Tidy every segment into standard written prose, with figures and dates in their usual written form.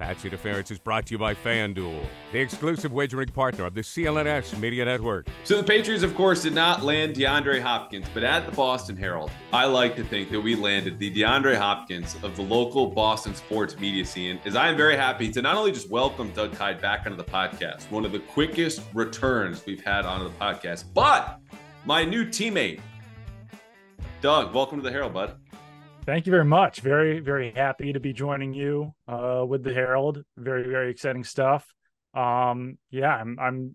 Pat's Interference is brought to you by FanDuel, the exclusive wagering partner of the CLNS Media Network. So the Patriots, of course, did not land DeAndre Hopkins, but at the Boston Herald, I like to think that we landed the DeAndre Hopkins of the local Boston sports media scene, as I am very happy to not only just welcome Doug Kyed back onto the podcast, one of the quickest returns we've had onto the podcast, but my new teammate. Doug, welcome to the Herald, bud. Thank you very much. Very, very happy to be joining you with the Herald. Very, very exciting stuff. I'm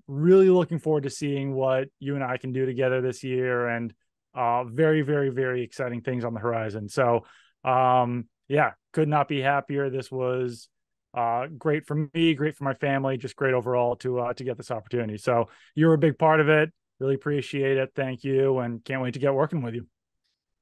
really looking forward to seeing what you and I can do together this year, and very, very, very exciting things on the horizon. So, could not be happier. This was great for me, great for my family, just great overall to get this opportunity. So you were a big part of it. Really appreciate it. Thank you, and can't wait to get working with you.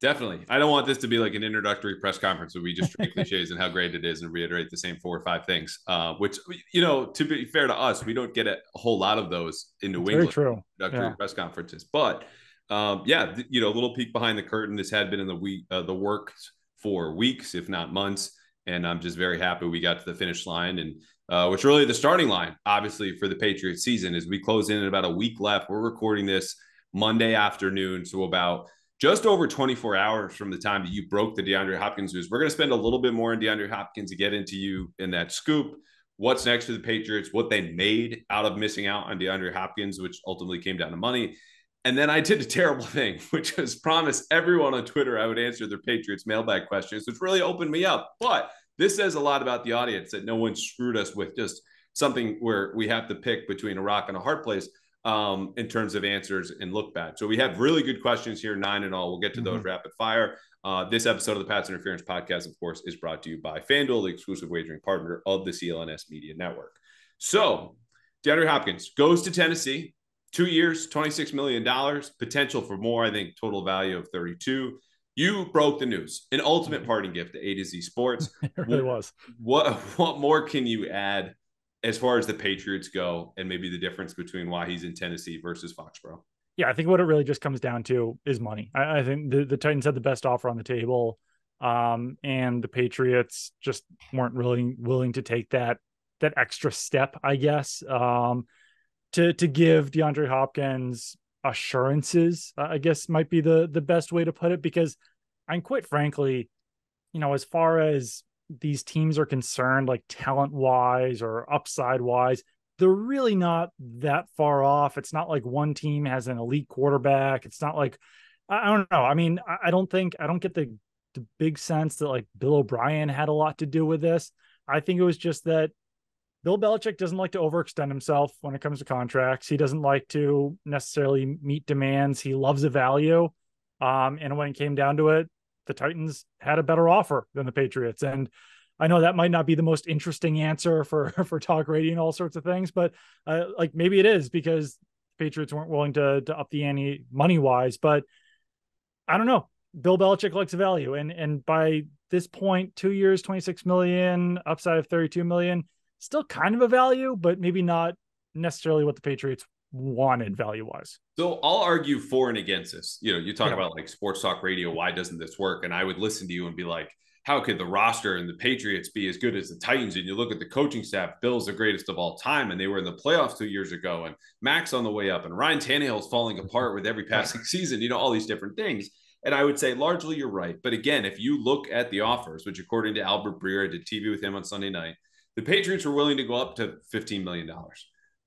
Definitely. I don't want this to be like an introductory press conference where we just drink cliches and how great it is and reiterate the same 4 or 5 things, which, to be fair to us, we don't get a whole lot of those in New England. Very true. Introductory press conferences. But, a little peek behind the curtain. This had been in the works for weeks, if not months. And I'm just very happy we got to the finish line. And which really the starting line, obviously, for the Patriots season is we close in about a week left. We're recording this Monday afternoon. So about just over 24 hours from the time that you broke the DeAndre Hopkins news. We're going to spend a little bit more on DeAndre Hopkins to get into you in that scoop. What's next for the Patriots, what they made out of missing out on DeAndre Hopkins, which ultimately came down to money. And then I did a terrible thing, which was promise everyone on Twitter I would answer their Patriots mailbag questions, which really opened me up. But this says a lot about the audience that no one screwed us with just something where we have to pick between a rock and a hard place. In terms of answers and look back. So we have really good questions here, 9 in all. We'll get to those rapid fire. This episode of the Pat's Interference podcast, of course, is brought to you by FanDuel, the exclusive wagering partner of the CLNS Media Network. So DeAndre Hopkins goes to Tennessee, 2 years, $26 million, potential for more, I think total value of 32. You broke the news, an ultimate parting gift to A to Z Sports. It really was. What more can you add as far as the Patriots go, and maybe the difference between why he's in Tennessee versus Foxborough? Yeah, I think what it really just comes down to is money. I think the Titans had the best offer on the table, and the Patriots just weren't really willing to take that extra step, I guess, to give DeAndre Hopkins assurances, I guess might be the best way to put it, because I'm quite frankly, as far as these teams are concerned, like talent wise or upside wise, they're really not that far off. It's not like one team has an elite quarterback. It's not like, I don't know. I mean, I don't get the big sense that like Bill O'Brien had a lot to do with this. I think it was just that Bill Belichick doesn't like to overextend himself when it comes to contracts. He doesn't like to necessarily meet demands. He loves a value. And when it came down to it, the Titans had a better offer than the Patriots. And I know that might not be the most interesting answer for talk radio and all sorts of things, but maybe it is because Patriots weren't willing to up the ante money wise, but I don't know. Bill Belichick likes a value. And by this point, 2 years, 26 million, upside of 32 million, still kind of a value, but maybe not necessarily what the Patriots wanted value wise. So I'll argue for and against this. You talk about like sports talk radio, why doesn't this work? And I would listen to you and be like, how could the roster and the Patriots be as good as the Titans? And you look at the coaching staff, Bill's the greatest of all time, and they were in the playoffs 2 years ago, and Max on the way up, and Ryan Tannehill's falling apart with every passing season, all these different things. And I would say largely you're right. But again, if you look at the offers, which according to Albert Breer, I did TV with him on Sunday night, the Patriots were willing to go up to $15 million.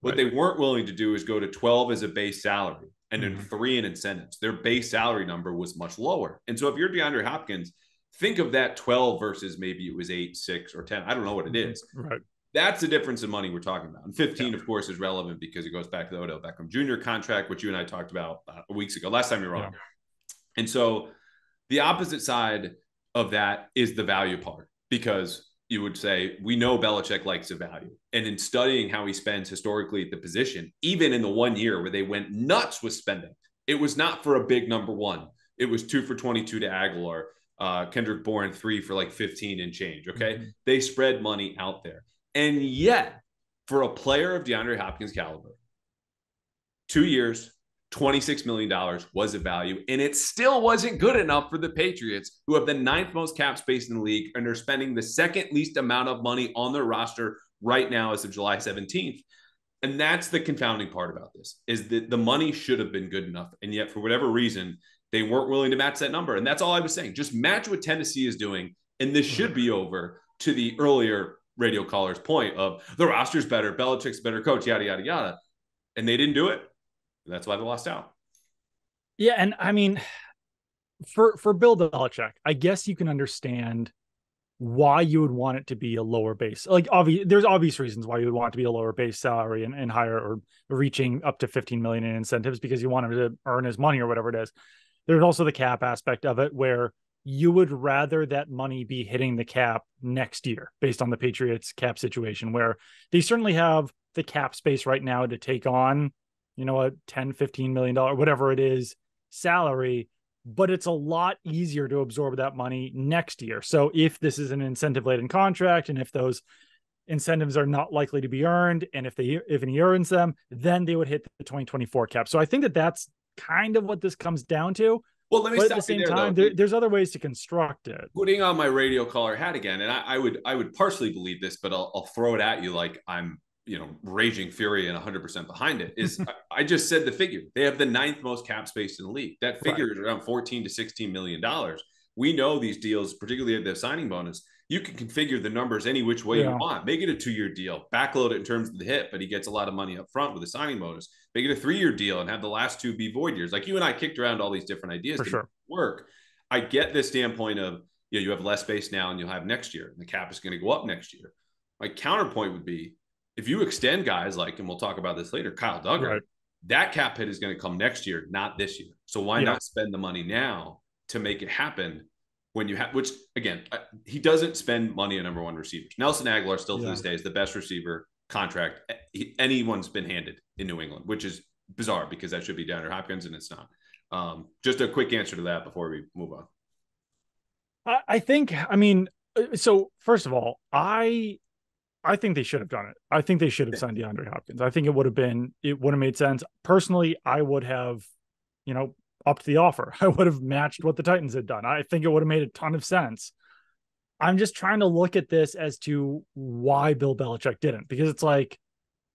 What they weren't willing to do is go to 12 as a base salary and then 3 in incentives. Their base salary number was much lower. And so if you're DeAndre Hopkins, think of that 12 versus maybe it was 8, 6, or 10. I don't know what it is. Right. That's the difference in money we're talking about. And 15, of course, is relevant because it goes back to the Odell Beckham Jr. contract, which you and I talked about weeks ago, last time you were on. And so the opposite side of that is the value part, because you would say, we know Belichick likes a value. And in studying how he spends historically at the position, even in the 1 year where they went nuts with spending, it was not for a big number one. It was 2 for 22 to Aguilar, Kendrick Bourne 3 for like 15 and change. Okay. They spread money out there. And yet for a player of DeAndre Hopkins caliber, 2 years, $26 million was a value, and it still wasn't good enough for the Patriots, who have the 9th most cap space in the league and are spending the 2nd least amount of money on their roster right now as of July 17th. And that's the confounding part about this, is that the money should have been good enough, and yet for whatever reason, they weren't willing to match that number. And that's all I was saying. Just match what Tennessee is doing, and this should be over. To the earlier radio caller's point of the roster's better, Belichick's a better coach, yada, yada, yada. And they didn't do it. That's why they lost out. Yeah, and I mean, for Bill Belichick, I guess you can understand why you would want it to be a lower base. Like, there's obvious reasons why you would want it to be a lower base salary and higher, or reaching up to 15 million in incentives, because you want him to earn his money or whatever it is. There's also the cap aspect of it, where you would rather that money be hitting the cap next year based on the Patriots cap situation, where they certainly have the cap space right now to take on, a $10-15 million, whatever it is, salary, but it's a lot easier to absorb that money next year. So if this is an incentive-laden contract, and if those incentives are not likely to be earned, and if he earns them, then they would hit the 2024 cap. So I think that that's kind of what this comes down to. Well, let me stop at the same time, there's other ways to construct it. Putting on my radio caller hat again, and I would partially believe this, but I'll throw it at you like I'm raging fury and 100% behind it, is I just said the figure. They have the 9th most cap space in the league. That figure is around $14 to $16 million. We know these deals, particularly the signing bonus, you can configure the numbers any which way you want. Make it a 2-year deal, backload it in terms of the hit, but he gets a lot of money up front with a signing bonus. Make it a 3-year deal and have the last 2 be void years. Like, you and I kicked around all these different ideas to work. I get this standpoint of, you have less space now and you'll have next year, and the cap is going to go up next year. My counterpoint would be, if you extend guys like, and we'll talk about this later, Kyle Duggar, that cap hit is going to come next year, not this year. So why not spend the money now to make it happen when you have, which again, he doesn't spend money on number 1 receivers. Nelson Aguilar still to this day is the best receiver contract anyone's been handed in New England, which is bizarre because that should be DeAndre Hopkins, and it's not. Just a quick answer to that before we move on. So first of all, I think they should have done it. I think they should have signed DeAndre Hopkins. I think it would have made sense. Personally, I would have, upped the offer. I would have matched what the Titans had done. I think it would have made a ton of sense. I'm just trying to look at this as to why Bill Belichick didn't, because it's like,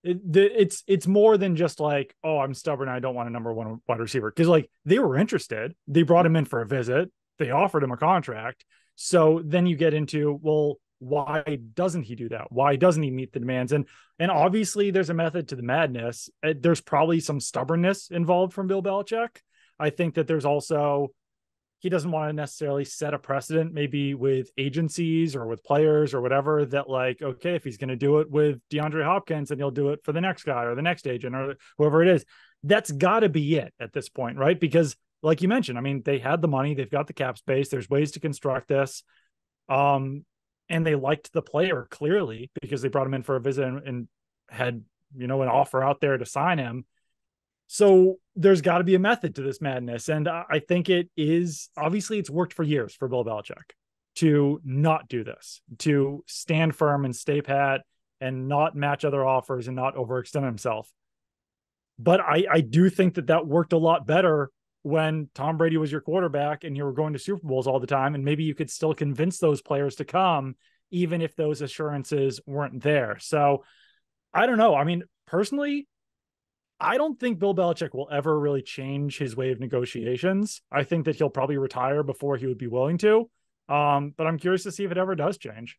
it's more than just like, oh, I'm stubborn, I don't want a number 1 wide receiver. Because like, they were interested. They brought him in for a visit. They offered him a contract. So then you get into, well, why doesn't he do that? Why doesn't he meet the demands? And obviously there's a method to the madness. There's probably some stubbornness involved from Bill Belichick. I think that there's also, he doesn't want to necessarily set a precedent, maybe with agencies or with players or whatever, that like, okay, if he's going to do it with DeAndre Hopkins, then he'll do it for the next guy or the next agent or whoever it is. That's got to be it at this point, right? Because like you mentioned, they had the money, they've got the cap space, there's ways to construct this. And they liked the player clearly because they brought him in for a visit and had, an offer out there to sign him. So there's got to be a method to this madness. And I think it is, obviously it's worked for years for Bill Belichick to not do this, to stand firm and stay pat and not match other offers and not overextend himself. But I do think that worked a lot better when Tom Brady was your quarterback and you were going to Super Bowls all the time, and maybe you could still convince those players to come, even if those assurances weren't there. So I don't know. Personally, I don't think Bill Belichick will ever really change his way of negotiations. I think that he'll probably retire before he would be willing to. But I'm curious to see if it ever does change.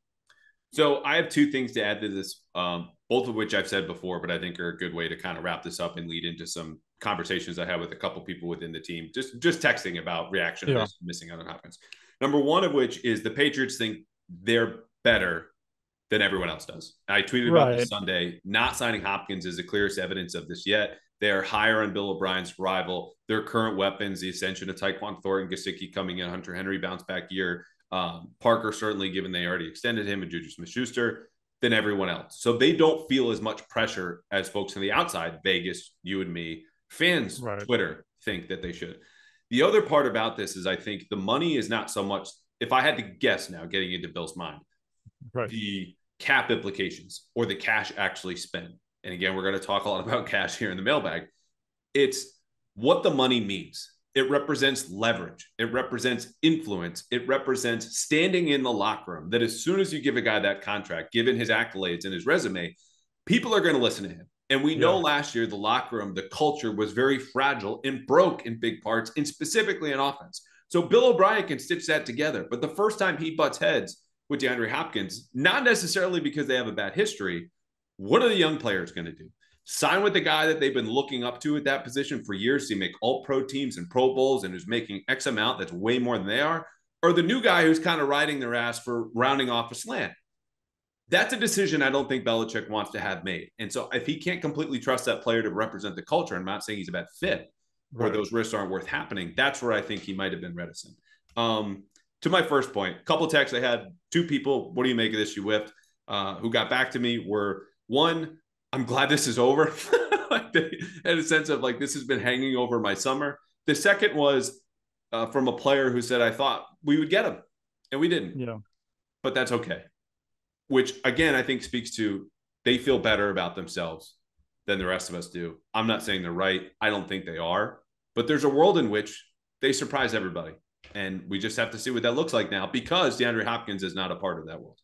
So I have 2 things to add to this, both of which I've said before, but I think are a good way to kind of wrap this up and lead into some conversations I had with a couple people within the team, just texting about reaction to this missing out on Hopkins. Number 1 of which is the Patriots think they're better than everyone else does. I tweeted about this Sunday. Not signing Hopkins is the clearest evidence of this yet. They are higher on Bill O'Brien's rival. Their current weapons, the ascension of Tyquan Thornton, Gesicki coming in, Hunter Henry bounce back year, Parker certainly, given they already extended him, and Juju Smith-Schuster, than everyone else. So they don't feel as much pressure as folks on the outside, Vegas, you and me, fans, Twitter, think that they should. The other part about this is I think the money is not so much, if I had to guess now, getting into Bill's mind, the cap implications or the cash actually spent. And again, we're going to talk a lot about cash here in the mailbag. It's what the money means. It represents leverage. It represents influence. It represents standing in the locker room, that as soon as you give a guy that contract, given his accolades and his resume, people are going to listen to him. And we know last year, the locker room, the culture was very fragile and broke in big parts, and specifically in offense. So Bill O'Brien can stitch that together. But the first time he butts heads with DeAndre Hopkins, not necessarily because they have a bad history, what are the young players going to do? Sign with the guy that they've been looking up to at that position for years, so you make all-pro teams and Pro Bowls and who's making X amount that's way more than they are, or the new guy who's kind of riding their ass for rounding off a slant? That's a decision I don't think Belichick wants to have made. And so if he can't completely trust that player to represent the culture, I'm not saying he's a bad fit or those risks aren't worth happening, that's where I think he might have been reticent. To my first point, a couple of texts I had, two people, what do you make of this, you whipped, who got back to me were, one, I'm glad this is over. Like they had a sense of like, this has been hanging over my summer. The second was from a player who said, I thought we would get him and we didn't. Yeah. But that's okay. Which again, I think speaks to they feel better about themselves than the rest of us do. I'm not saying they're right. I don't think they are. But there's a world in which they surprise everybody. And we just have to see what that looks like now, because DeAndre Hopkins is not a part of that world.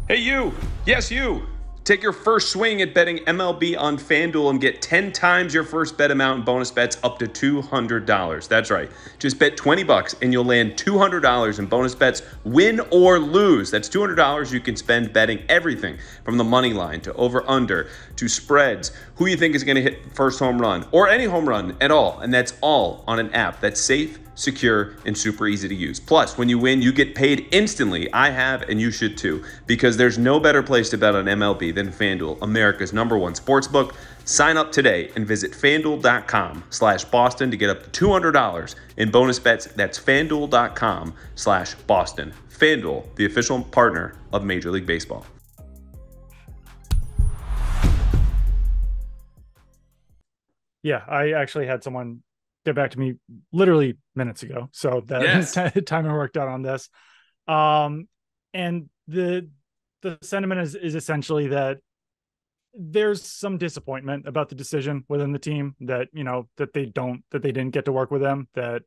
Hey, you. Yes, you. Take your first swing at betting MLB on FanDuel and get 10 times your first bet amount in bonus bets up to $200. That's right. Just bet $20 and you'll land $200 in bonus bets, win or lose. That's $200 you can spend betting everything from the money line to over-under to spreads, who you think is going to hit first home run or any home run at all. And that's all on an app that's safe, secure, and super easy to use. Plus, when you win, you get paid instantly. I have, and you should too, because there's no better place to bet on MLB than FanDuel, America's #1 sportsbook. Sign up today and visit FanDuel.com/Boston to get up to $200 in bonus bets. That's FanDuel.com/Boston. FanDuel, the official partner of Major League Baseball. Yeah, I actually had someone get back to me literally minutes ago. So that timing worked out on this. And the sentiment is essentially that there's some disappointment about the decision within the team that, you know, that they didn't get to work with him, that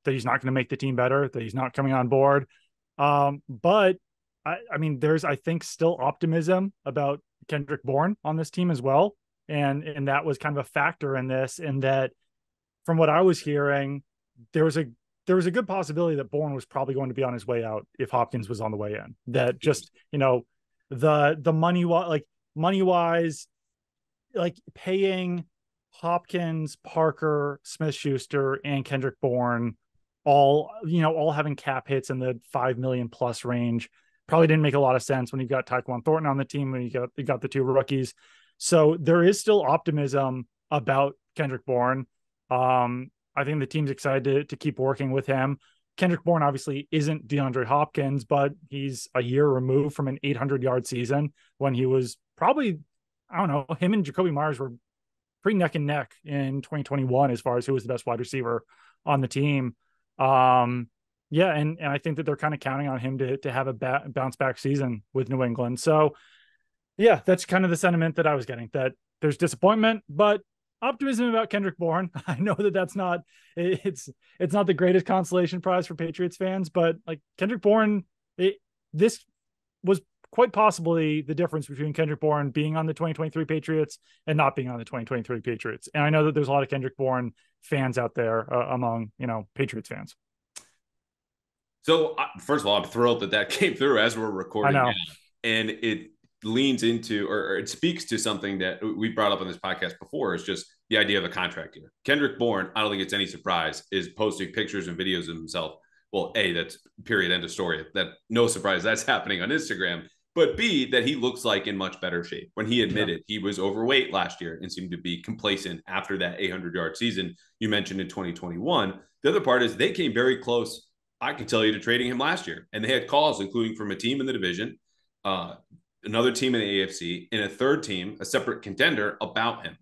he's not going to make the team better, that he's not coming on board. But I mean, there's, I think, still optimism about Kendrick Bourne on this team as well. And that was kind of a factor in this, in that from what I was hearing, there was a good possibility that Bourne was probably going to be on his way out if Hopkins was on the way in. That just, you know, the money wise, like paying Hopkins, Parker, Smith-Schuster, and Kendrick Bourne, all having cap hits in the $5 million plus range, probably didn't make a lot of sense when you got Tyquan Thornton on the team, when you got the two rookies. So there is still optimism about Kendrick Bourne. I think the team's excited to keep working with him. Kendrick Bourne obviously isn't DeAndre Hopkins, but he's a year removed from an 800-yard season when he was probably, I don't know, him and Jacoby Myers were pretty neck and neck in 2021 as far as who was the best wide receiver on the team. And I think that they're kind of counting on him to have a bounce back season with New England. So yeah, that's kind of the sentiment that I was getting, that there's disappointment, but optimism about Kendrick Bourne. I know that's not, it's not the greatest consolation prize for Patriots fans, but like Kendrick Bourne, this was quite possibly the difference between Kendrick Bourne being on the 2023 Patriots and not being on the 2023 Patriots. And I know that there's a lot of Kendrick Bourne fans out there among, Patriots fans. So first of all, I'm thrilled that came through as we're recording now. And it leans into, or it speaks to something that we brought up on this podcast before, is just the idea of a contract year. Kendrick Bourne, I don't think it's any surprise, is posting pictures and videos of himself. Well, A, that's period, end of story. That no surprise that's happening on Instagram. But B, that he looks like in much better shape. When he admitted he was overweight last year and seemed to be complacent after that 800-yard season you mentioned in 2021. The other part is they came very close, I can tell you, to trading him last year. And they had calls, including from a team in the division, another team in the AFC, and a third team, a separate contender, about him.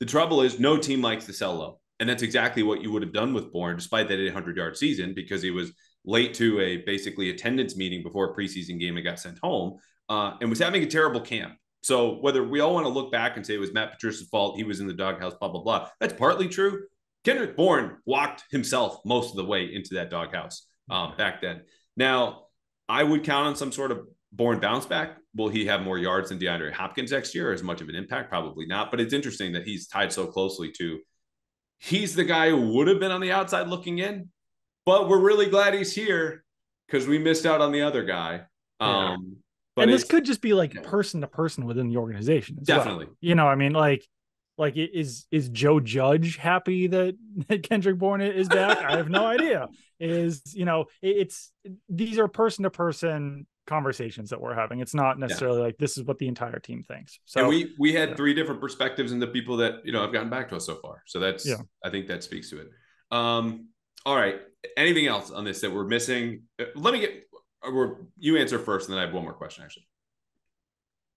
The trouble is no team likes to sell low. And that's exactly what you would have done with Bourne, despite that 800-yard season, because he was late to a basically attendance meeting before a preseason game and got sent home, and was having a terrible camp. So whether we all want to look back and say it was Matt Patricia's fault, he was in the doghouse, blah, blah, blah, that's partly true. Kendrick Bourne walked himself most of the way into that doghouse back then. Now, I would count on some sort of Bourne bounce back. Will he have more yards than DeAndre Hopkins next year? Or as much of an impact? Probably not. But it's interesting that he's tied so closely to, he's the guy who would have been on the outside looking in, but we're really glad he's here because we missed out on the other guy. Yeah. But this could just be like person to person within the organization. Definitely. Well. You know, I mean, like is Joe Judge happy that Kendrick Bourne is back? I have no idea. These are person to person conversations that we're having. It's not necessarily like this is what the entire team thinks. So and we had three different perspectives in the people that have gotten back to us so far. So that's I think that speaks to it. All right. Anything else on this that we're missing? Let me you answer first, and then I have one more question actually.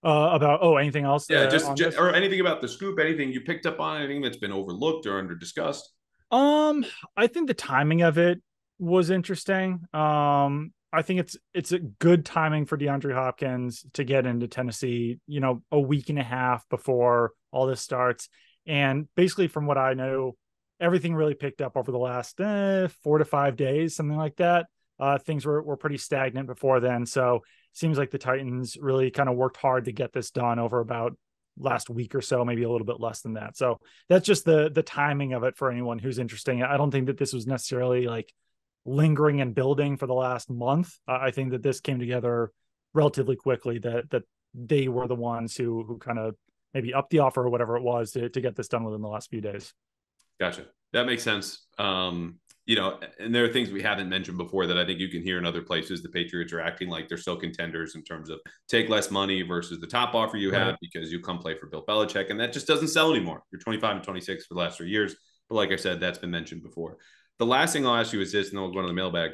About anything else? Yeah, just or anything about the scoop, anything you picked up on, anything that's been overlooked or under discussed. I think the timing of it was interesting. I think it's a good timing for DeAndre Hopkins to get into Tennessee, a week and a half before all this starts. And basically from what I know, everything really picked up over the last 4 to 5 days, something like that. Things were pretty stagnant before then. So seems like the Titans really kind of worked hard to get this done over about last week or so, maybe a little bit less than that. So that's just the timing of it for anyone who's interesting. I don't think that this was necessarily like lingering and building for the last month. I think that this came together relatively quickly, that they were the ones who kind of maybe upped the offer or whatever it was to get this done within the last few days. Gotcha. That makes sense. And there are things we haven't mentioned before that I think you can hear in other places. The Patriots are acting like they're still contenders in terms of take less money versus the top offer you have because you come play for Bill Belichick, and that just doesn't sell anymore. You're 25 and 26 for the last 3 years. But like I said, that's been mentioned before. The last thing I'll ask you is this, and then we'll go to the mailbag.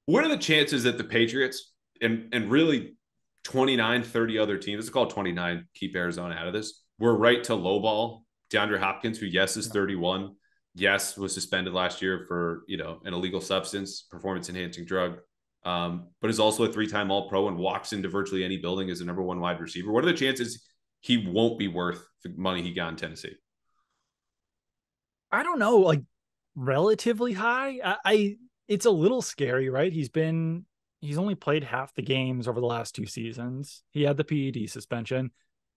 What are the chances that the Patriots and really 29, 30 other teams, let's call it 29, keep Arizona out of this, were right to lowball DeAndre Hopkins, who, yes, is 31, yes, was suspended last year for, an illegal substance, performance-enhancing drug, but is also a 3-time All-Pro and walks into virtually any building as the number 1 wide receiver. What are the chances he won't be worth the money he got in Tennessee? I don't know, like relatively high. It's a little scary, right? He's only played half the games over the last 2 seasons. He had the PED suspension.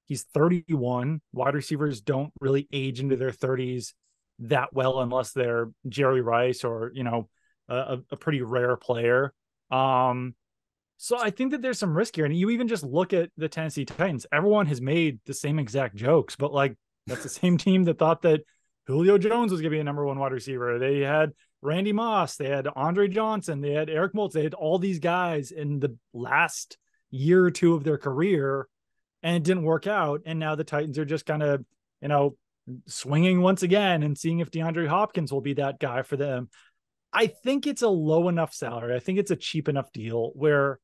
He's 31. Wide receivers don't really age into their 30s that well unless they're Jerry Rice or, a pretty rare player. So I think that there's some risk here. And you even just look at the Tennessee Titans. Everyone has made the same exact jokes, but like that's the same team that thought that Julio Jones was going to be a number 1 wide receiver. They had Randy Moss, they had Andre Johnson, they had Eric Moulds, they had all these guys in the last year or 2 of their career, and it didn't work out. And now the Titans are just kind of, swinging once again and seeing if DeAndre Hopkins will be that guy for them. I think it's a low enough salary. I think it's a cheap enough deal where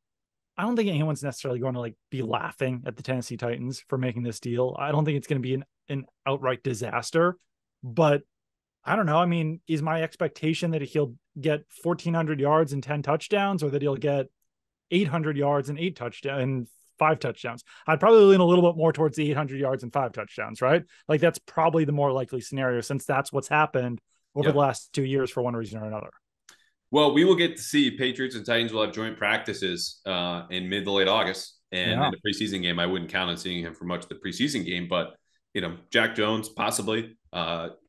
I don't think anyone's necessarily going to be laughing at the Tennessee Titans for making this deal. I don't think it's going to be an outright disaster, but I don't know. I mean, is my expectation that he'll get 1,400 yards and 10 touchdowns, or that he'll get 800 yards and 5 touchdowns? I'd probably lean a little bit more towards the 800 yards and 5 touchdowns, right? Like that's probably the more likely scenario, since that's what's happened over the last 2 years for one reason or another. Well, we will get to see Patriots and Titans will have joint practices in mid to late August. And in the preseason game, I wouldn't count on seeing him for much of the preseason game, but Jack Jones, possibly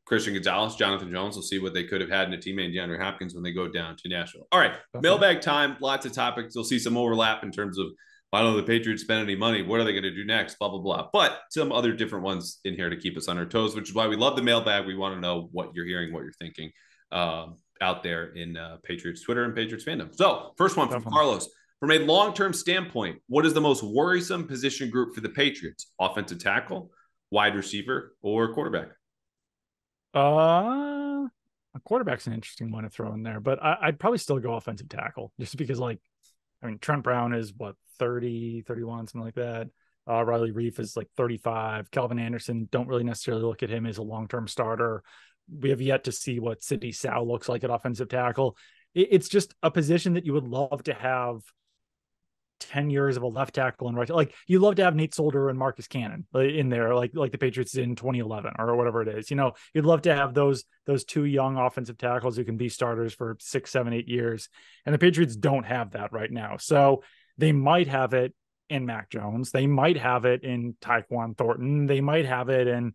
Christian Gonzalez, Jonathan Jones, will see what they could have had in a teammate, DeAndre Hopkins, when they go down to Nashville. All right. Mailbag time, lots of topics. You'll see some overlap in terms of, why don't the Patriots spend any money? What are they going to do next? Blah, blah, blah. But some other different ones in here to keep us on our toes, which is why we love the mailbag. We want to know what you're hearing, what you're thinking out there in Patriots Twitter and Patriots fandom. So first one from Carlos. From a long-term standpoint, what is the most worrisome position group for the Patriots? Offensive tackle, wide receiver, or quarterback? A quarterback's an interesting one to throw in there, but I'd probably still go offensive tackle just because Trent Brown is 30, 31, something like that. Riley Reif is 35. Calvin Anderson, don't really necessarily look at him as a long-term starter. We have yet to see what Sidney Sow looks like at offensive tackle. It's just a position that you would love to have 10 years of a left tackle and right. Like, you love to have Nate Solder and Marcus Cannon in there, like the Patriots did in 2011 or whatever it is. You'd love to have those two young offensive tackles who can be starters for 6, 7, 8 years. And the Patriots don't have that right now. So they might have it in Mac Jones. They might have it in Tyquan Thornton. They might have it in,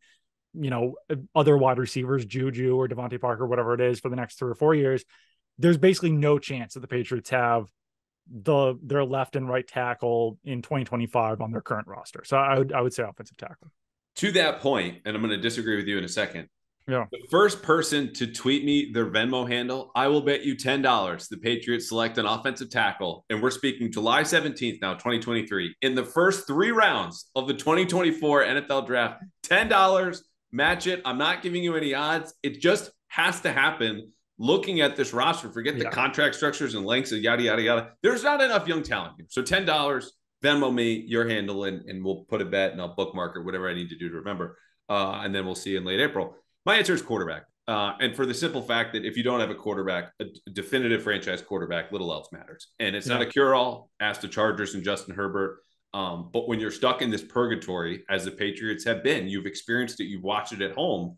other wide receivers, Juju or Devontae Parker, whatever it is, for the next 3 or 4 years. There's basically no chance that the Patriots have their left and right tackle in 2025 on their current roster. So I would say offensive tackle. To that point, and I'm going to disagree with you in a second. Yeah. The first person to tweet me their Venmo handle, I will bet you $10 the Patriots select an offensive tackle. And we're speaking July 17th now, 2023. In the first 3 rounds of the 2024 NFL draft, $10, match it. I'm not giving you any odds. It just has to happen. Looking at this roster, forget the contract structures and lengths and yada, yada, yada. There's not enough young talent here. So $10, Venmo me your handle, and we'll put a bet and I'll bookmark it, whatever I need to do to remember. And then we'll see you in late April. My answer is quarterback. And for the simple fact that if you don't have a quarterback, a definitive franchise quarterback, little else matters. And it's not a cure-all. Ask the Chargers and Justin Herbert. But when you're stuck in this purgatory, as the Patriots have been, you've experienced it, you've watched it at home,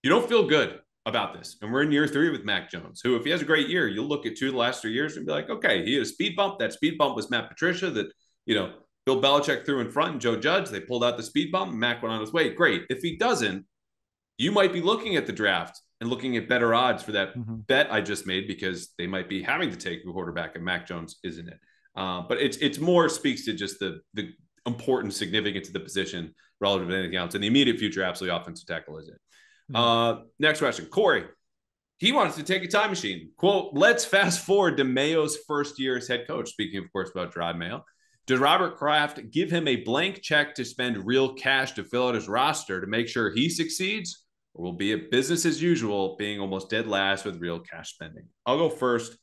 you don't feel good about this. And we're in year 3 with Mac Jones, who, if he has a great year, you'll look at 2 of the last 3 years and be like, okay, he had a speed bump. That speed bump was Matt Patricia that, Bill Belichick threw in front, and Joe Judge, they pulled out the speed bump and Mac went on his way. Great. If he doesn't, you might be looking at the draft and looking at better odds for that bet I just made, because they might be having to take a quarterback and Mac Jones isn't it. But it's more speaks to just the important significance of the position relative to anything else. In the immediate future, absolutely offensive tackle is it. Next question. Corey, he wants to take a time machine. Quote, let's fast forward to Mayo's first year as head coach. Speaking, of course, about Jerod Mayo. Does Robert Kraft give him a blank check to spend real cash to fill out his roster to make sure he succeeds? Or will be a business as usual, being almost dead last with real cash spending? I'll go first.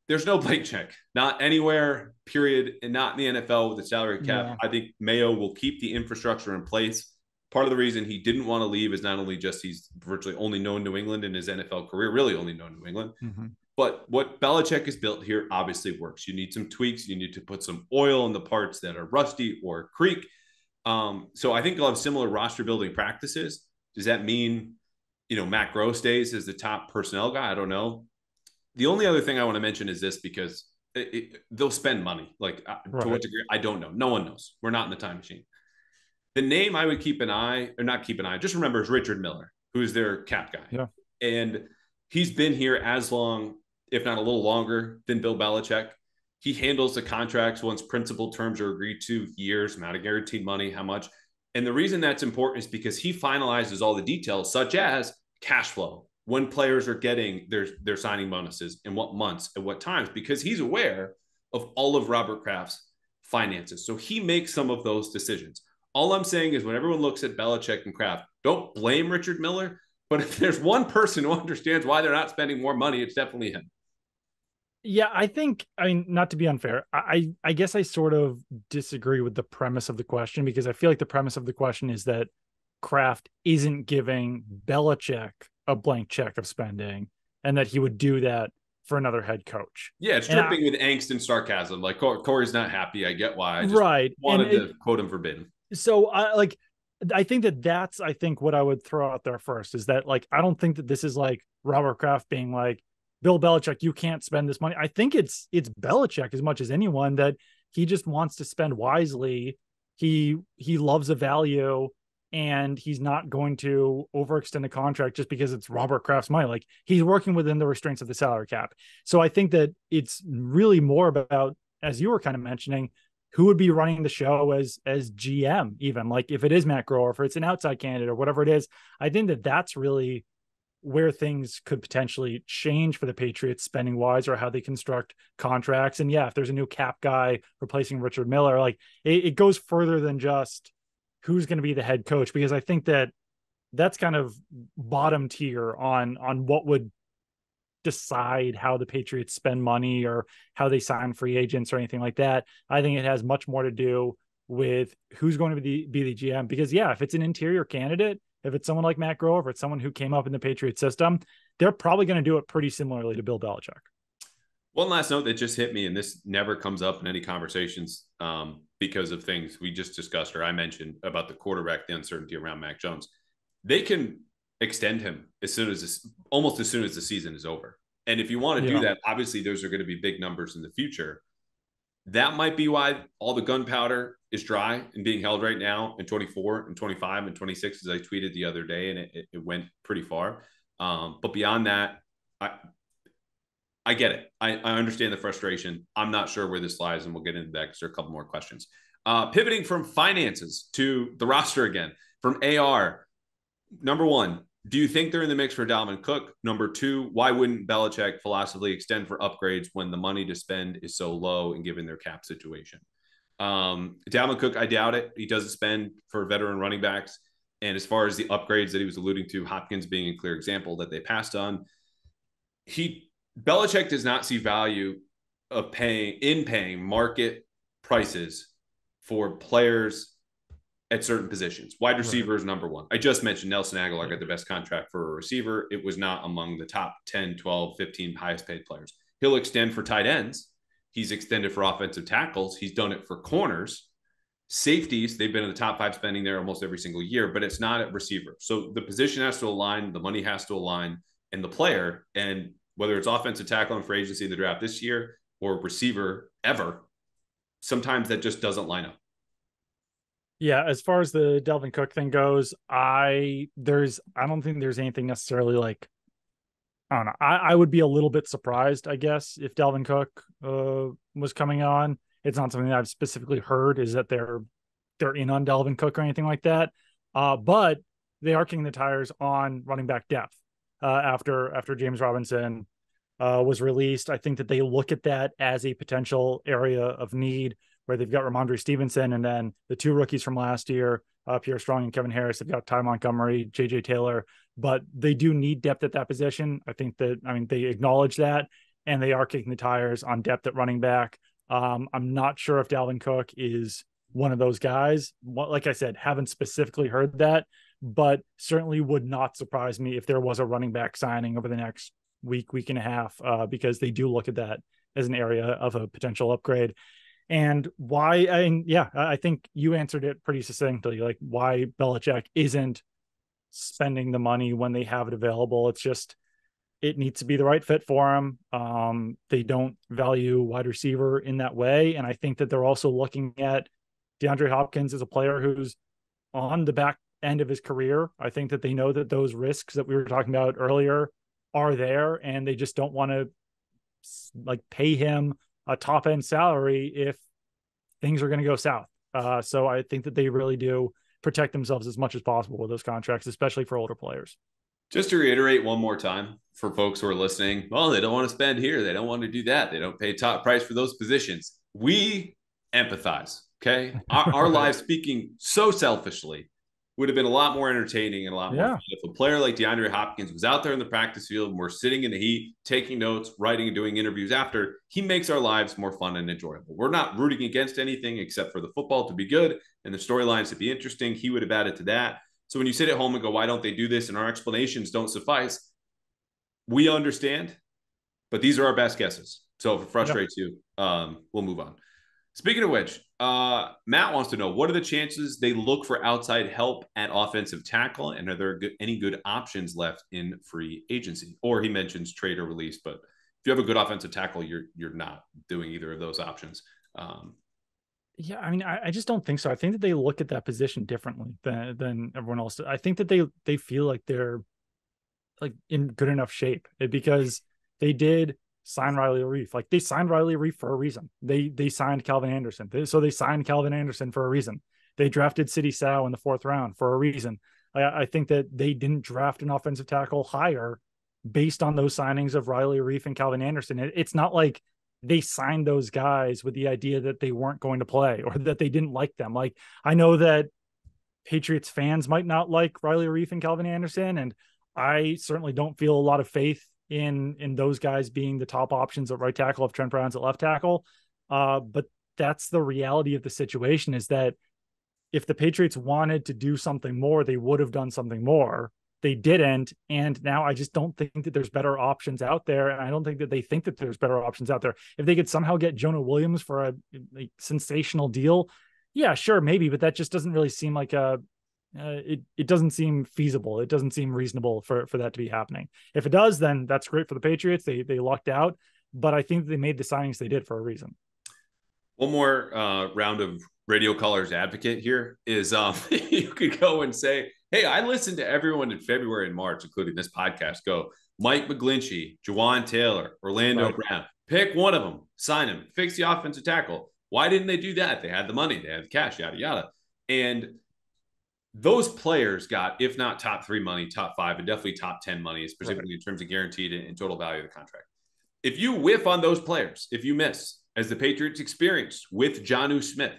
There's no blank check. Not anywhere, period, and not in the NFL with the salary cap. Yeah. I think Mayo will keep the infrastructure in place. Part of the reason he didn't want to leave is not only just he's virtually only known New England in his NFL career, really only known New England, but what Belichick has built here obviously works. You need some tweaks. You need to put some oil in the parts that are rusty or creak. So I think they'll have similar roster building practices. Does that mean, Matt Groh stays as the top personnel guy? I don't know. The only other thing I want to mention is this, because they'll spend money. To what degree? I don't know. No one knows. We're not in the time machine. The name I would keep an eye, or not keep an eye, just remember is Richard Miller, who's their cap guy. Yeah. And he's been here as long, if not a little longer, than Bill Belichick. He handles the contracts once principal terms are agreed to, years, amount of guaranteed money, how much. And the reason that's important is because he finalizes all the details, such as cash flow, when players are getting their signing bonuses, in what months, at what times, because he's aware of all of Robert Kraft's finances. So he makes some of those decisions. All I'm saying is when everyone looks at Belichick and Kraft, don't blame Richard Miller. But if there's one person who understands why they're not spending more money, it's definitely him. Yeah, I mean, not to be unfair, I guess I sort of disagree with the premise of the question, because I feel like the premise of the question is that Kraft isn't giving Belichick a blank check of spending and that he would do that for another head coach. Yeah, it's dripping with angst and sarcasm. Like, Corey's not happy. I get why. I just wanted to quote him verbatim. So I think that's what I would throw out there first is that, I don't think that this is like Robert Kraft being like, Bill Belichick, you can't spend this money. I think it's Belichick as much as anyone, that he just wants to spend wisely. He loves a value, and he's not going to overextend a contract just because it's Robert Kraft's money. He's working within the restraints of the salary cap. So I think that it's really more about, as you were kind of mentioning, who would be running the show as GM, even if it is Matt Groh, or if it's an outside candidate or whatever it is. I think that that's really where things could potentially change for the Patriots spending wise, or how they construct contracts. And if there's a new cap guy replacing Richard Miller, it goes further than just who's going to be the head coach, because I think that that's kind of bottom tier on what would decide how the Patriots spend money or how they sign free agents or anything like that. I think it has much more to do with who's going to be the GM, because if it's an interior candidate, if it's someone like Matt Groh, if it's someone who came up in the Patriot system, they're probably going to do it pretty similarly to Bill Belichick. One last note that just hit me, and this never comes up in any conversations because of things we just discussed or I mentioned about the quarterback, the uncertainty around Mac Jones. They can extend him almost as soon as the season is over. And if you want to do that, obviously those are going to be big numbers in the future. That might be why all the gunpowder is dry and being held right now in 24 and 25 and 26, as I tweeted the other day, and it went pretty far. But beyond that, I get it. I understand the frustration. I'm not sure where this lies, and we'll get into that because there are a couple more questions. Pivoting from finances to the roster again, from AR, number one, do you think they're in the mix for Dalvin Cook? Number two, why wouldn't Belichick philosophically extend for upgrades when the money to spend is so low and given their cap situation? Dalvin Cook, I doubt it. He doesn't spend for veteran running backs. And as far as the upgrades that he was alluding to, Hopkins being a clear example that they passed on, Belichick does not see value of paying market prices for players at certain positions. Wide receiver is number one. I just mentioned Nelson Aguilar got the best contract for a receiver. It was not among the top 10, 12, 15 highest paid players. He'll extend for tight ends. He's extended for offensive tackles. He's done it for corners. Safeties, they've been in the top 5 spending there almost every single year, but it's not at receiver. So the position has to align, the money has to align, and the player, and whether it's offensive tackle and free agency in the draft this year or receiver ever, sometimes that just doesn't line up. Yeah, as far as the Dalvin Cook thing goes, I don't think there's anything necessarily like, I don't know. I would be a little bit surprised, I guess, if Dalvin Cook was coming on. It's not something that I've specifically heard is that they're in on Dalvin Cook or anything like that. But they are kicking the tires on running back depth after James Robinson was released. I think that they look at that as a potential area of need, where they've got Ramondre Stevenson and then the 2 rookies from last year, Pierre Strong and Kevin Harris. They've got Ty Montgomery, JJ Taylor, but they do need depth at that position. I think that, they acknowledge that, and they are kicking the tires on depth at running back. I'm not sure if Dalvin Cook is one of those guys. Like I said, haven't specifically heard that, but certainly would not surprise me if there was a running back signing over the next week and a half, because they do look at that as an area of a potential upgrade. And why, I think you answered it pretty succinctly, like why Belichick isn't spending the money when they have it available. It's just, it needs to be the right fit for them. They don't value wide receiver in that way. And I think that they're also looking at DeAndre Hopkins as a player who's on the back end of his career. I think that they know that those risks that we were talking about earlier are there, and they just don't want to like pay him a top end salary if things are going to go south. So I think that they really do protect themselves as much as possible with those contracts, especially for older players. Just to reiterate one more time for folks who are listening, well, they don't want to spend here. They don't want to do that. They don't pay top price for those positions. We empathize, okay? Our lives, speaking so selfishly, would have been a lot more entertaining and a lot more fun if a player like DeAndre Hopkins was out there in the practice field and we're sitting in the heat, taking notes, writing and doing interviews after. He makes our lives more fun and enjoyable. We're not rooting against anything except for the football to be good and the storylines to be interesting. He would have added to that. So when you sit at home and go, why don't they do this? And our explanations don't suffice. We understand, but these are our best guesses. So if it frustrates you, we'll move on. Speaking of which, Matt wants to know, what are the chances they look for outside help at offensive tackle? And are there any good options left in free agency? Or he mentions trade or release, but if you have a good offensive tackle, you're not doing either of those options. Yeah, I just don't think so. I think that they look at that position differently than everyone else. I think that they feel like they're like in good enough shape because they did sign Riley Reef. Like they signed Riley Reef for a reason. They signed Calvin Anderson. So they signed Calvin Anderson for a reason. They drafted Sidi Sow in the 4th round for a reason. I think that they didn't draft an offensive tackle higher based on those signings of Riley Reef and Calvin Anderson. It's not like they signed those guys with the idea that they weren't going to play or that they didn't like them. Like I know that Patriots fans might not like Riley Reef and Calvin Anderson, and I certainly don't feel a lot of faith in those guys being the top options at right tackle if Trent Brown's at left tackle. But that's the reality of the situation, is that if the Patriots wanted to do something more, they would have done something more. They didn't. And now I just don't think that there's better options out there. And I don't think that they think that there's better options out there. If they could somehow get Jonah Williams for a sensational deal, yeah, sure, maybe. But that just doesn't really seem like it doesn't seem feasible. It doesn't seem reasonable for that to be happening. If it does, then that's great for the Patriots. They lucked out. But I think they made the signings they did for a reason. One more round of radio callers advocate here is you could go and say, hey, I listened to everyone in February and March, including this podcast, go Mike McGlinchey, Juwan Taylor, Orlando Brown. Pick one of them, sign him, fix the offensive tackle. Why didn't they do that? They had the money, they had the cash, yada, yada. And those players got, if not top 3 money, top 5, and definitely top 10 money, specifically in terms of guaranteed and total value of the contract. If you whiff on those players, if you miss, as the Patriots experienced with Jonnu Smith,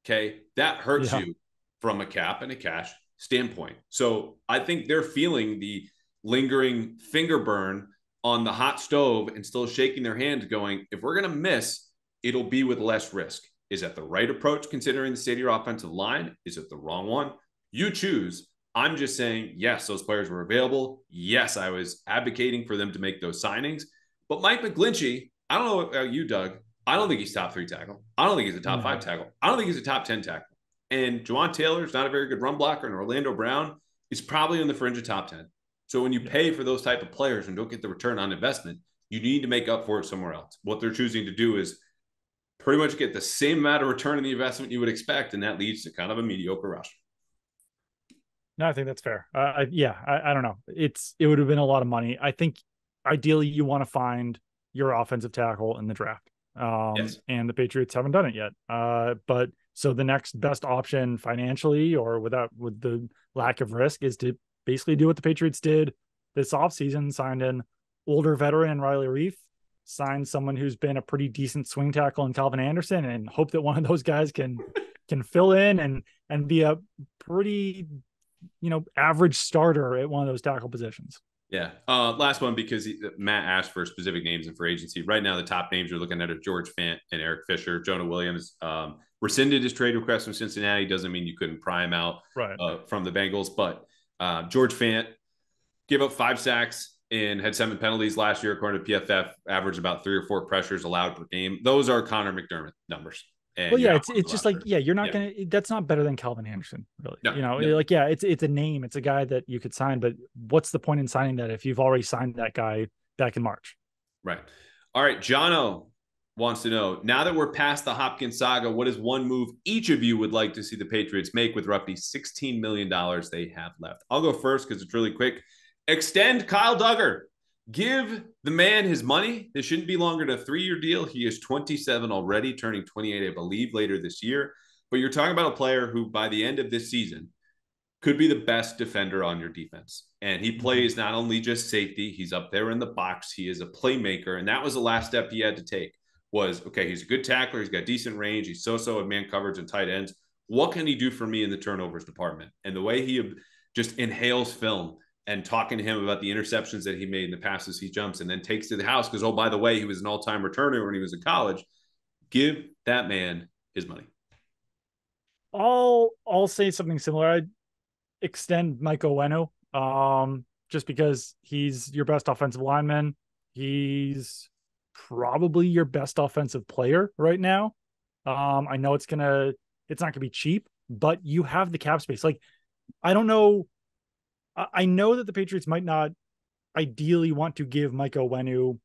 okay, that hurts you from a cap and a cash standpoint. So I think they're feeling the lingering finger burn on the hot stove and still shaking their hands going, if we're going to miss, it'll be with less risk. Is that the right approach considering the state of your offensive line? Is it the wrong one? You choose. I'm just saying, yes, those players were available. Yes, I was advocating for them to make those signings. But Mike McGlinchey, I don't know about you, Doug. I don't think he's top 3 tackle. I don't think he's a top 5 tackle. I don't think he's a top 10 tackle. And Juwan Taylor is not a very good run blocker, and Orlando Brown is probably on the fringe of top 10. So when you pay for those type of players and don't get the return on investment, you need to make up for it somewhere else. What they're choosing to do is pretty much get the same amount of return on the investment you would expect, and that leads to kind of a mediocre roster. No, I think that's fair. I don't know. It would have been a lot of money. I think ideally you want to find your offensive tackle in the draft. And the Patriots haven't done it yet. But so the next best option financially or with the lack of risk is to basically do what the Patriots did this offseason, signed an older veteran, Riley Reif, signed someone who's been a pretty decent swing tackle in Calvin Anderson, and hope that one of those guys can fill in and be a pretty, average starter at one of those tackle positions. Yeah. Last one, because Matt asked for specific names and for agency. Right now, the top names you're looking at are George Fant and Eric Fisher. Jonah Williams rescinded his trade request from Cincinnati. Doesn't mean you couldn't pry him out from the Bengals. But George Fant gave up 5 sacks and had 7 penalties last year, according to PFF, averaged about 3 or 4 pressures allowed per game. Those are Connor McDermott numbers. And well, yeah, it's just like, you're not going to, that's not better than Calvin Anderson, really. It's a name, it's a guy that you could sign, but what's the point in signing that if you've already signed that guy back in March? Right. All right. Jono wants to know, now that we're past the Hopkins saga, what is one move each of you would like to see the Patriots make with roughly $16 million they have left? I'll go first because it's really quick. Extend Kyle Duggar. Give the man his money. This shouldn't be longer than a 3-year deal. He is 27 already, turning 28, I believe, later this year. But you're talking about a player who, by the end of this season, could be the best defender on your defense. And he plays not only just safety, he's up there in the box. He is a playmaker. And that was the last step he had to take was, okay, he's a good tackler. He's got decent range. He's so-so at man coverage and tight ends. What can he do for me in the turnovers department? And the way he just inhales film and talking to him about the interceptions that he made in the passes he jumps and then takes to the house because, oh, by the way, he was an all-time returner when he was in college. Give that man his money. I'll say something similar. I'd extend Mike Owenu, just because he's your best offensive lineman. He's probably your best offensive player right now. I know it's not gonna be cheap, but you have the cap space. Like, I don't know. I know that the Patriots might not ideally want to give Mike Owenu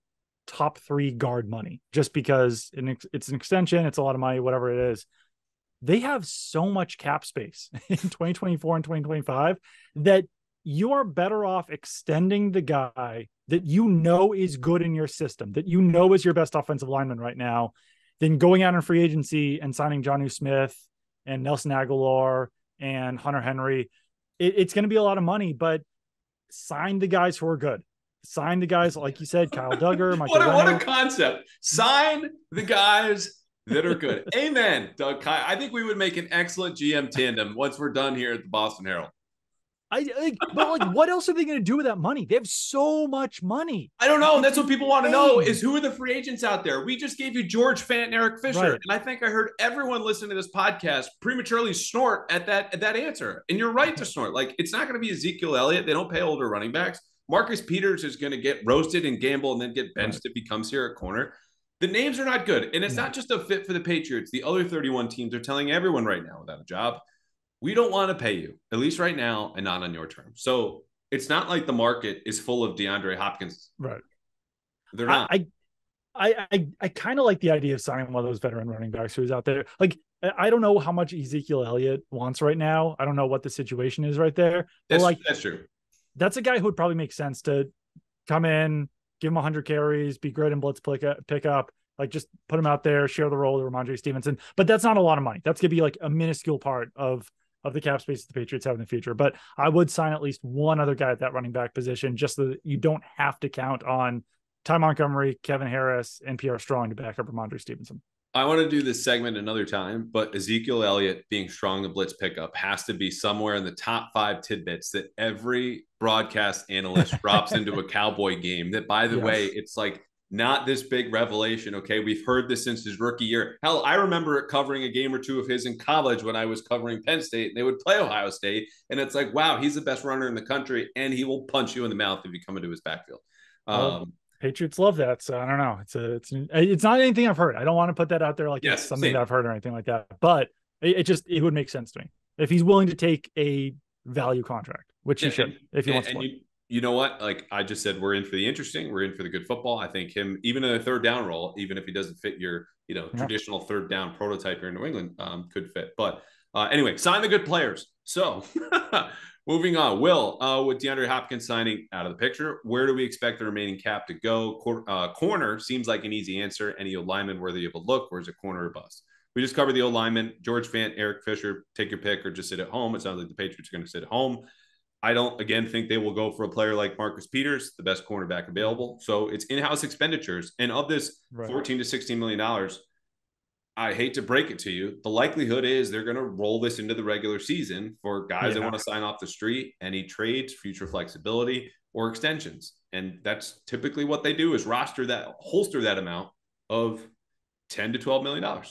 top 3 guard money just because it's an extension. It's a lot of money, whatever it is. They have so much cap space in 2024 and 2025 that you are better off extending the guy that is good in your system, that is your best offensive lineman right now, than going out in free agency and signing Jonnu Smith and Nelson Aguilar and Hunter Henry. It's going to be a lot of money, but sign the guys who are good. Sign the guys, like you said, Kyle Duggar. What a concept. Sign the guys that are good. Amen, Doug. I think we would make an excellent GM tandem once we're done here at the Boston Herald. What else are they going to do with that money? They have so much money. I don't know. That's what people want to know is who are the free agents out there? We just gave you George Fant and Eric Fisher. Right. And I think I heard everyone listening to this podcast prematurely snort at that answer. And you're right to snort. Like, it's not going to be Ezekiel Elliott. They don't pay older running backs. Marcus Peters is going to get roasted and gamble and then get benched if he comes here at corner. The names are not good. And it's not just a fit for the Patriots. The other 31 teams are telling everyone right now without a job, we don't want to pay you, at least right now, and not on your terms. So it's not like the market is full of DeAndre Hopkins. Right. They're not. I kind of like the idea of signing one of those veteran running backs who's out there. Like, I don't know how much Ezekiel Elliott wants right now. I don't know what the situation is right there. That's true. That's a guy who would probably make sense to come in, give him 100 carries, be great in blitz pick up, like just put him out there, share the role with Ramondre Stevenson. But that's not a lot of money. That's going to be like a minuscule part of the cap space the Patriots have in the future. But I would sign at least one other guy at that running back position, just so that you don't have to count on Ty Montgomery, Kevin Harris, and Pierre Strong to back up Ramondre Stevenson. I want to do this segment another time, but Ezekiel Elliott being strong in blitz pickup has to be somewhere in the top 5 tidbits that every broadcast analyst drops into a Cowboy game. That, by the way, it's like not this big revelation. Okay. We've heard this since his rookie year. Hell, I remember it covering a game or two of his in college when I was covering Penn State and they would play Ohio State. And it's like, wow, he's the best runner in the country and he will punch you in the mouth if you come into his backfield. Patriots love that. So I don't know. It's not anything I've heard. I don't want to put that out there like it's something that I've heard or anything like that, but it would make sense to me if he's willing to take a value contract, which he should, if he wants to play. You know what? Like I just said, we're in for the interesting. We're in for the good football. I think him, even in a third down role, even if he doesn't fit your, traditional third down prototype here in New England, could fit. But anyway, sign the good players. So moving on, Will, with DeAndre Hopkins signing out of the picture, where do we expect the remaining cap to go? Corner seems like an easy answer. Any old lineman worthy of a look, or is it corner or bust? We just covered the old lineman, George Fant, Eric Fisher. Take your pick or just sit at home. It sounds like the Patriots are going to sit at home. I don't, again, think they will go for a player like Marcus Peters, the best cornerback available. So it's in-house expenditures. And of this $14 to $16 million, I hate to break it to you, the likelihood is they're going to roll this into the regular season for guys that want to sign off the street, any trades, future flexibility, or extensions. And that's typically what they do is holster that amount of $10 to $12 million.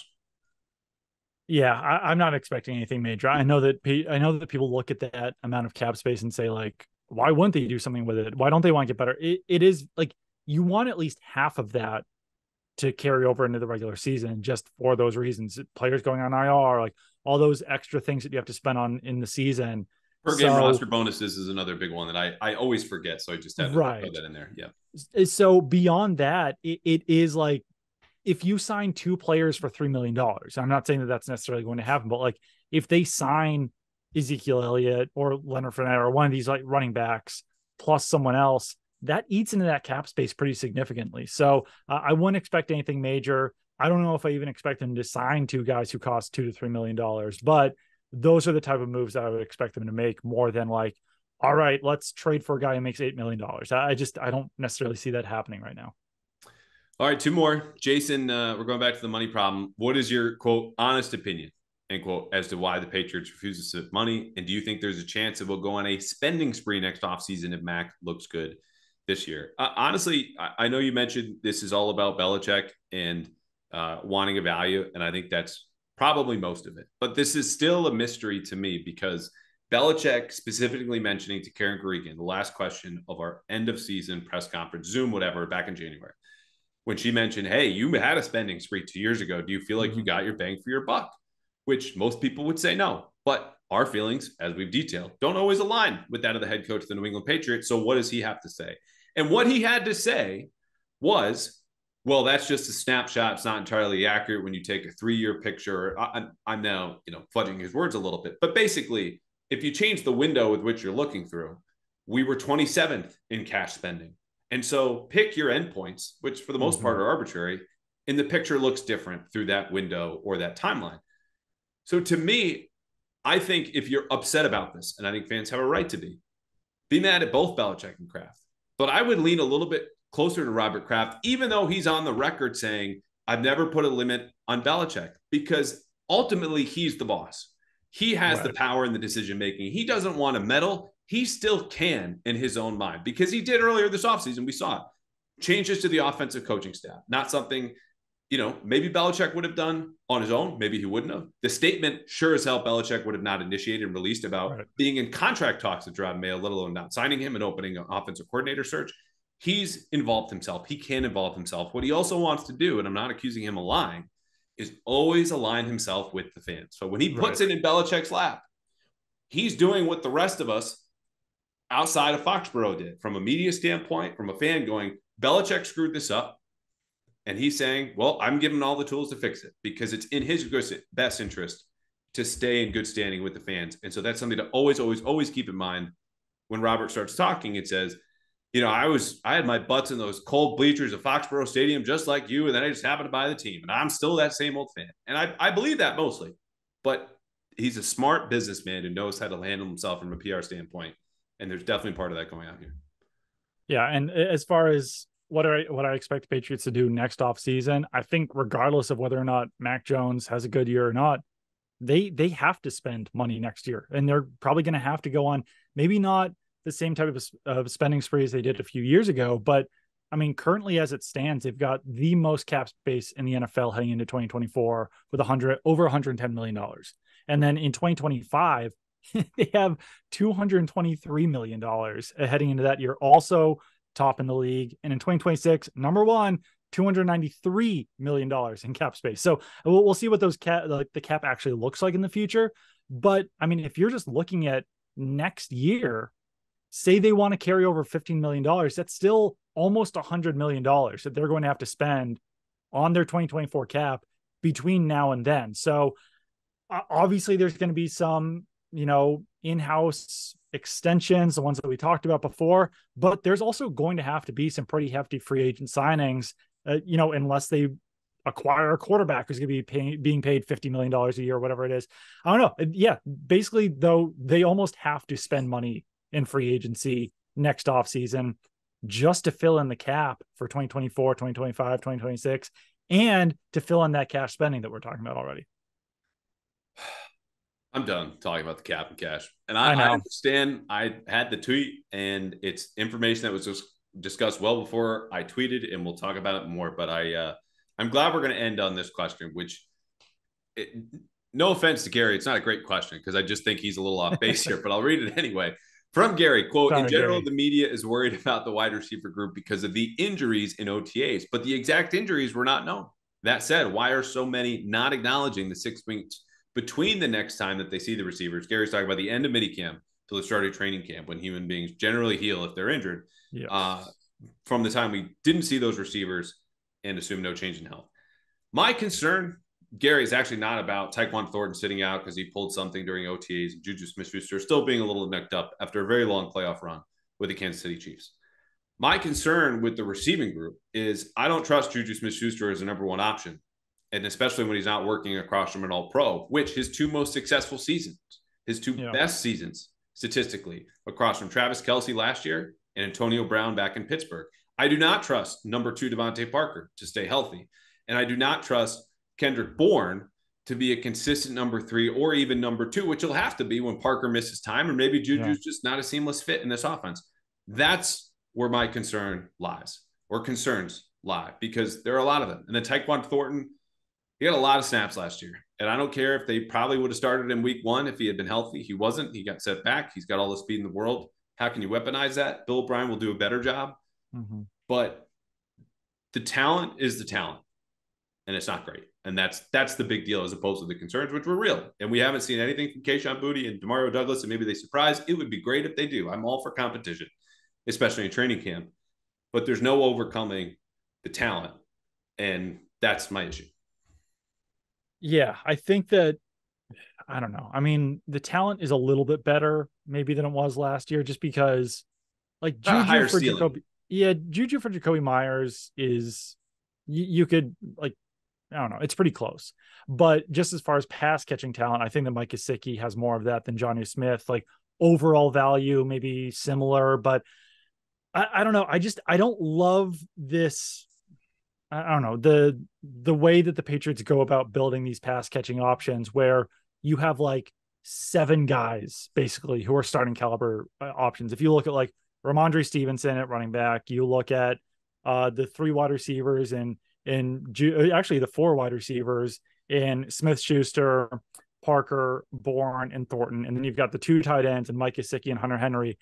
Yeah, I'm not expecting anything major. I know that people look at that amount of cap space and say, like, why wouldn't they do something with it? Why don't they want to get better? It is like you want at least half of that to carry over into the regular season just for those reasons. Players going on IR, like all those extra things that you have to spend on in the season. Per game roster bonuses is another big one that I always forget. So I just had to put that in there. Yeah. So beyond that, it is like, if you sign 2 players for $3 million, I'm not saying that that's necessarily going to happen, but like if they sign Ezekiel Elliott or Leonard Fournette or one of these like running backs plus someone else, that eats into that cap space pretty significantly. So I wouldn't expect anything major. I don't know if I even expect them to sign 2 guys who cost $2 to $3 million, but those are the type of moves that I would expect them to make more than like, all right, let's trade for a guy who makes $8 million. I don't necessarily see that happening right now. All right, 2 more. Jason, we're going back to the money problem. What is your, quote, honest opinion, end quote, as to why the Patriots refuse to spend money? And do you think there's a chance that we'll go on a spending spree next offseason if Mac looks good this year? Honestly, I know you mentioned this is all about Belichick and wanting a value, and I think that's probably most of it. But this is still a mystery to me because Belichick specifically mentioning to Karen Guregian, the last question of our end of season press conference, Zoom, whatever, back in January, when she mentioned, hey, you had a spending spree 2 years ago. Do you feel like you got your bang for your buck? Which most people would say no. But our feelings, as we've detailed, don't always align with that of the head coach of the New England Patriots. So what does he have to say? And what he had to say was, well, that's just a snapshot. It's not entirely accurate when you take a 3-year picture. I'm now, fudging his words a little bit. But basically, if you change the window with which you're looking through, we were 27th in cash spending. And so pick your endpoints, which for the most part are arbitrary, and the picture looks different through that window or that timeline. So to me, I think if you're upset about this, and I think fans have a right to be mad at both Belichick and Kraft. But I would lean a little bit closer to Robert Kraft, even though he's on the record saying, I've never put a limit on Belichick, because ultimately he's the boss. He has the power in the decision-making. He doesn't want to meddle. he still can in his own mind, because he did earlier this offseason. We saw it. Changes to the offensive coaching staff, not something, maybe Belichick would have done on his own. Maybe he wouldn't have. The statement, sure as hell, Belichick would have not initiated and released about being in contract talks with Jerod Mayo, let alone not signing him and opening an offensive coordinator search. He's involved himself. He can involve himself. What he also wants to do, and I'm not accusing him of lying, is always align himself with the fans. So when he puts it in Belichick's lap, he's doing what the rest of us outside of Foxborough did, from a media standpoint, from a fan going, Belichick screwed this up. And he's saying, well, I'm giving all the tools to fix it, because it's in his best interest to stay in good standing with the fans. And so that's something to always keep in mind when Robert starts talking. It says, I had my butts in those cold bleachers of Foxborough Stadium just like you, and then I just happened to buy the team, and I'm still that same old fan. And I believe that mostly. But he's a smart businessman who knows how to handle himself from a PR standpoint. And there's definitely part of that going on here. Yeah, and as far as what I expect the Patriots to do next offseason, I think regardless of whether or not Mac Jones has a good year or not, they have to spend money next year. And they're probably going to have to go on, maybe not the same type of spending spree as they did a few years ago, but I mean, currently as it stands, they've got the most cap space in the NFL heading into 2024 with over $110 million. And then in 2025, they have $223 million heading into that year, also top in the league. And in 2026, number one, $293 million in cap space. So we'll see what those the cap actually looks like in the future. But I mean, if you're just looking at next year, say they want to carry over $15 million, that's still almost $100 million that they're going to have to spend on their 2024 cap between now and then. So obviously there's going to be some, in-house extensions, the ones that we talked about before, but there's also going to have to be some pretty hefty free agent signings, unless they acquire a quarterback who's going to be being paid $50 million a year, or whatever it is. I don't know. Yeah. Basically though, they almost have to spend money in free agency next offseason just to fill in the cap for 2024, 2025, 2026, and to fill in that cash spending that we're talking about already. I'm done talking about the cap and cash. And I understand I had the tweet, and it's information that was just discussed well before I tweeted, and we'll talk about it more. But I'm glad we're going to end on this question, no offense to Gary, it's not a great question because I just think he's a little off base here, but I'll read it anyway. From Gary, quote, in general, the media is worried about the wide receiver group because of the injuries in OTAs, but the exact injuries were not known. That said, why are so many not acknowledging the 6 weeks between the next time that they see the receivers? Gary's talking about the end of minicamp till the start of training camp, when human beings generally heal if they're injured. From the time we didn't see those receivers and assume no change in health. My concern, Gary, is actually not about Tyquan Thornton sitting out because he pulled something during OTAs, and Juju Smith-Schuster still being a little nicked up after a very long playoff run with the Kansas City Chiefs. My concern with the receiving group is I don't trust Juju Smith-Schuster as a number one option, and especially when he's not working across from an all-pro, which his two most successful seasons, his two best seasons statistically, across from Travis Kelce last year and Antonio Brown back in Pittsburgh. I do not trust number 2 Devontae Parker to stay healthy, and I do not trust Kendrick Bourne to be a consistent number 3 or even number 2, which he'll have to be when Parker misses time, or maybe Juju's just not a seamless fit in this offense. That's where my concern lies, or concerns lie, because there are a lot of them. And then Tyquan Thornton, he had a lot of snaps last year, and I don't care if they probably would have started in week 1 if he had been healthy. He wasn't. He got set back. He's got all the speed in the world. How can you weaponize that? Bill O'Brien will do a better job. But the talent is the talent, and it's not great. And that's the big deal, as opposed to the concerns, which were real. And we haven't seen anything from Kayshon Boutte and Demario Douglas, and maybe they surprise. It would be great if they do. I'm all for competition, especially in training camp. But there's no overcoming the talent, and that's my issue. Yeah, I think that, I don't know. I mean, the talent is a little bit better maybe than it was last year, just because like Juju for Jacoby Myers is, you could, like, I don't know, it's pretty close. But just as far as pass catching talent, I think that Mike Gesicki has more of that than Jonnu Smith. Like, overall value, maybe similar, but I don't know. I don't love this. I don't know, the way that the Patriots go about building these pass catching options, where you have like 7 guys basically who are starting caliber options. If you look at like Ramondre Stevenson at running back, you look at the 3 wide receivers and actually the 4 wide receivers in Smith-Schuster, Parker, Bourne, and Thornton. And then you've got the 2 tight ends and Mike Gesicki and Hunter Henry.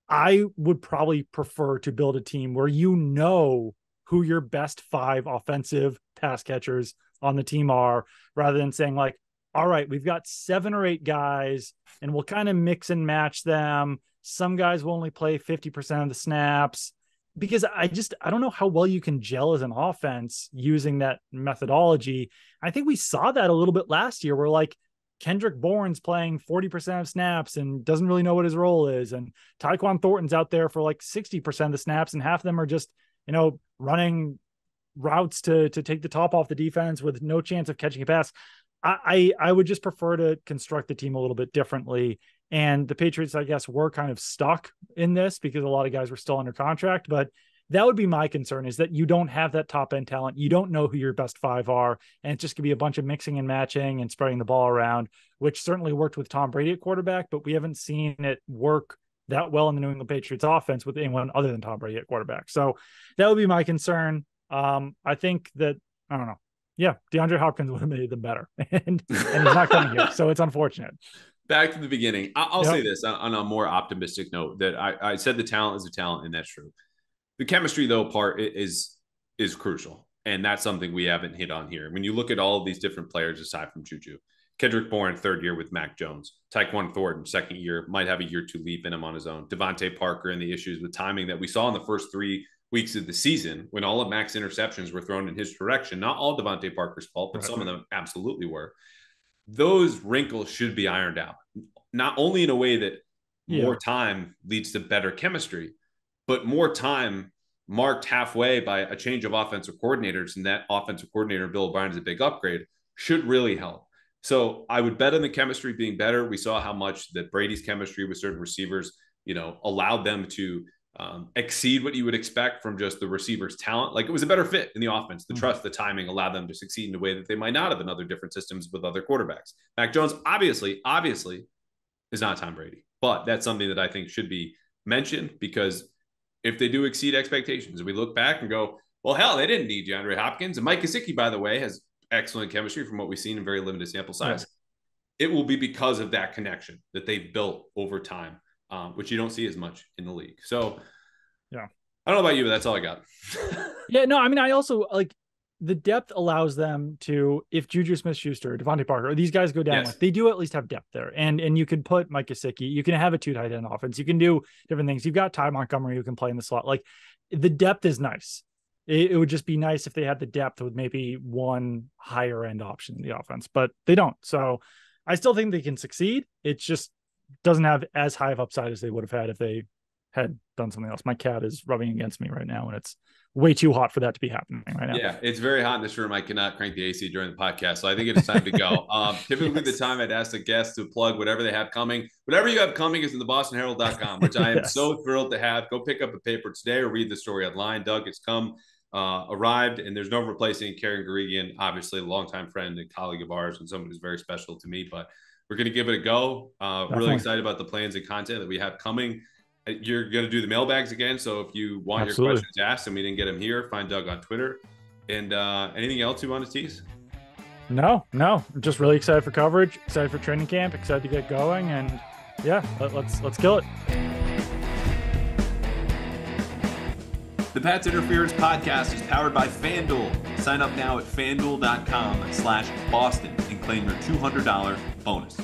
I would probably prefer to build a team where you know who your best 5 offensive pass catchers on the team are, rather than saying like, all right, we've got 7 or 8 guys and we'll kind of mix and match them. Some guys will only play 50% of the snaps, because I don't know how well you can gel as an offense using that methodology. I think we saw that a little bit last year where like Kendrick Bourne's playing 40% of snaps and doesn't really know what his role is. And Tyquan Thornton's out there for like 60% of the snaps, and half of them are just, running routes to take the top off the defense with no chance of catching a pass. I would just prefer to construct the team a little bit differently. And the Patriots, I guess, were kind of stuck in this because a lot of guys were still under contract. But that would be my concern, is that you don't have that top end talent. You don't know who your best 5 are. And it's just going to be a bunch of mixing and matching and spreading the ball around, which certainly worked with Tom Brady at quarterback, but we haven't seen it work that well in the New England Patriots offense with anyone other than Tom Brady at quarterback. So that would be my concern. I think that, I don't know. Yeah, DeAndre Hopkins would have made them better. and he's not coming here. So it's unfortunate. Back to the beginning. I'll say this on a more optimistic note, that I said the talent is a talent, and that's true. The chemistry, though, part is crucial. And that's something we haven't hit on here. When you look at all of these different players aside from Juju, Kendrick Bourne, 3rd year with Mac Jones. Tyquan Thornton, 2nd year, might have a year 2 leap in him on his own. Devontae Parker and the issues with timing that we saw in the first 3 weeks of the season when all of Mac's interceptions were thrown in his direction. Not all Devontae Parker's fault, but some of them absolutely were. Those wrinkles should be ironed out, not only in a way that more time leads to better chemistry, but more time marked halfway by a change of offensive coordinators, and that offensive coordinator, Bill O'Brien, is a big upgrade, should really help. So I would bet on the chemistry being better. We saw how much that Brady's chemistry with certain receivers, allowed them to exceed what you would expect from just the receiver's talent. Like, it was a better fit in the offense. The trust, the timing allowed them to succeed in a way that they might not have in other different systems with other quarterbacks. Mac Jones, obviously is not Tom Brady, but that's something that I think should be mentioned, because if they do exceed expectations, we look back and go, well, hell, they didn't need DeAndre Hopkins. And Mike Gesicki, by the way, has excellent chemistry from what we've seen in very limited sample size. Yeah. It will be because of that connection that they've built over time, which you don't see as much in the league. So, yeah, I don't know about you, but that's all I got. Yeah, no, I mean, I also like the depth allows them to, if Juju Smith-Schuster, Devontae Parker, or these guys go down, like, they do at least have depth there. And you can put Mike Gesicki, you can have a 2 tight end offense. You can do different things. You've got Ty Montgomery who can play in the slot. Like, the depth is nice. It would just be nice if they had the depth with maybe one higher end option in the offense, but they don't. So I still think they can succeed. It just doesn't have as high of upside as they would have had if they had done something else. My cat is rubbing against me right now, and it's way too hot for that to be happening right now. Yeah, it's very hot in this room. I cannot crank the AC during the podcast, so I think it's time to go. Typically, the time I'd ask the guests to plug whatever they have coming. Whatever you have coming is in the BostonHerald.com, which I am so thrilled to have. Go pick up a paper today or read the story online. Doug, it's arrived, and there's no replacing Karen Garigian, obviously a longtime friend and colleague of ours, and someone who's very special to me. But we're going to give it a go. Really excited about the plans and content that we have coming. You're going to do the mailbags again, so if you want your questions asked and we didn't get them here, find Doug on Twitter. And anything else you want to tease? No, I'm just really excited for coverage, excited for training camp, excited to get going, and yeah, let's kill it. The Pats Interference Podcast is powered by FanDuel. Sign up now at FanDuel.com/Boston and claim your $200 bonus.